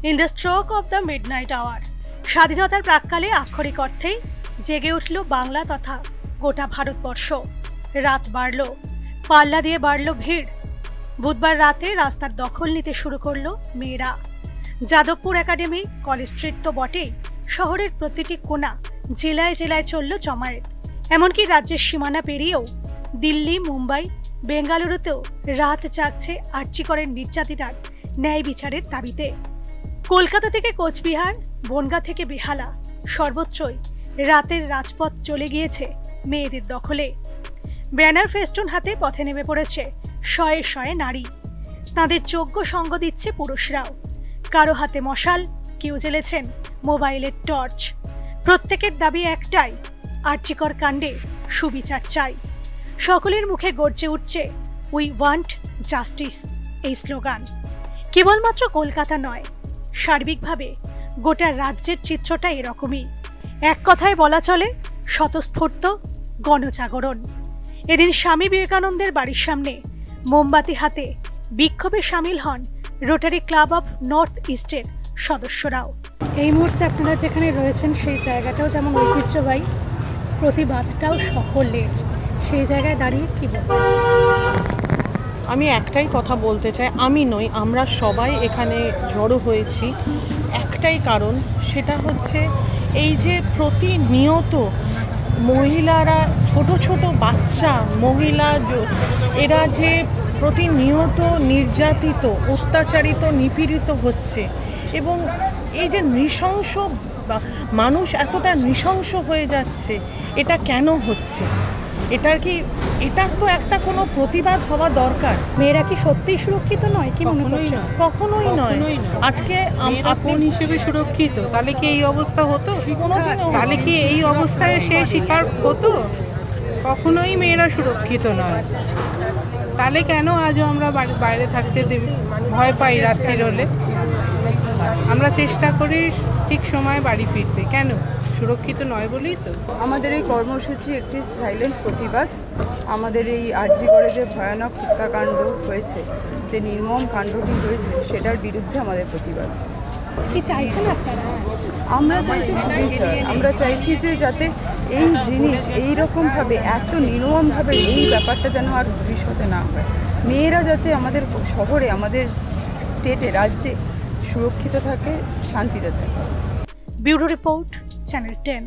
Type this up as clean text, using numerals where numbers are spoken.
In the stroke of the midnight hour, স্বাধীনতার প্রাক্কালে আক্ষরিক অর্থেই জেগে উঠল বাংলা তথা গোটা ভারতবর্ষ। রাত বাড়ল, পাল্লা দিয়ে বাড়ল ভিড়। বুধবার রাতে রাস্তার দখল নিতে শুরু করলো মেয়েরা। যাদবপুর একাডেমি, কলেজ স্ট্রিট তো বটেই, শহরের প্রতিটি কোণা, জেলায় জেলায় চলল জমায়েত। এমনকি রাজ্যের সীমানা পেরিয়েও দিল্লি, মুম্বাই, বেঙ্গালুরুতেও রাত জাগছে আর্চিকরের নির্যাতিতার ন্যায় বিচারের দাবিতে। কলকাতা থেকে কোচবিহার, বনগাঁ থেকে বেহালা, সর্বত্রই রাতের রাজপথ চলে গিয়েছে মেয়েদের দখলে। ব্যানার ফেস্টুন হাতে পথে নেমে পড়েছে শয়ে শয়ে নারী। তাদের যোগ্য সঙ্গ দিচ্ছে পুরুষরাও। কারো হাতে মশাল, কেউ জ্বেলেছেন মোবাইলের টর্চ। প্রত্যেকের দাবি একটাই, আর্চিকর কাণ্ডে সুবিচার চাই। সকলের মুখে গর্জে উঠছে উই ওয়ান্ট জাস্টিস এই স্লোগান। কেবলমাত্র কলকাতা নয়, সার্বিকভাবে গোটা রাজ্যের চিত্রটা এরকমই। এক কথায় বলা চলে স্বতঃস্ফূর্ত গণজাগরণ। এদিন স্বামী বিবেকানন্দের বাড়ির সামনে মোমবাতি হাতে বিক্ষোভে সামিল হন রোটারি ক্লাব অফ নর্থ ইস্টের সদস্যরাও। এই মুহূর্তে আপনারা যেখানে রয়েছেন সেই জায়গাটাও যেমন ঐতিহ্যবাহী, প্রতিবাদটাও সকলের। সেই জায়গায় দাঁড়িয়ে কি বলবেন? আমি একটাই কথা বলতে চাই, আমি নই, আমরা সবাই এখানে জড়ো হয়েছি একটাই কারণ, সেটা হচ্ছে এই যে প্রতিনিয়ত মহিলারা, ছোট ছোট বাচ্চা মহিলা, এরা যে প্রতিনিয়ত নির্যাতিত, অত্যাচারিত, নিপীড়িত হচ্ছে, এবং এই যে নৃশংস মানুষ এতটা নৃশংস হয়ে যাচ্ছে, এটা কেন হচ্ছে? এটার তো একটা কোনো প্রতিবাদ হওয়া দরকার। মেয়েরা কি সত্যিই সুরক্ষিত নয়? কি মনে করছেন? কখনোই নয়। আজকে কোন হিসেবে সুরক্ষিত? তাহলে কি এই অবস্থা হতো? তাহলে কি এই অবস্থায় সে শিকার হতো? কখনোই মেয়েরা সুরক্ষিত নয়। তাহলে কেন আজও আমরা বাইরে থাকতে ভয় পাই? রাত্রির হলে আমরা চেষ্টা করি ঠিক সময় বাড়ি ফিরতে। কেন? সুরক্ষিত নয় বলেই তো। আমাদের এই কর্মসূচি একটি সাইলেন্ট প্রতিবাদ। আমাদের এই আরজিকরে যে ভয়ানক হত্যাকাণ্ড হয়েছে, যে নির্মম কাণ্ডটি হয়েছে, সেটার বিরুদ্ধে আমাদের প্রতিবাদ। কি চাইছেন আপনারা? আমরা চাইছি সুবিচার। আমরা চাইছি যে যাতে এই জিনিস এইরকমভাবে, এত নির্মমভাবে এই ব্যাপারটা যেন আর ভবিষ্যতে না হয়। মেয়েরা যাতে আমাদের শহরে, আমাদের স্টেটে, রাজ্যে সুরক্ষিত থাকে, শান্তিতে থাকে। Bureau report, channel 10।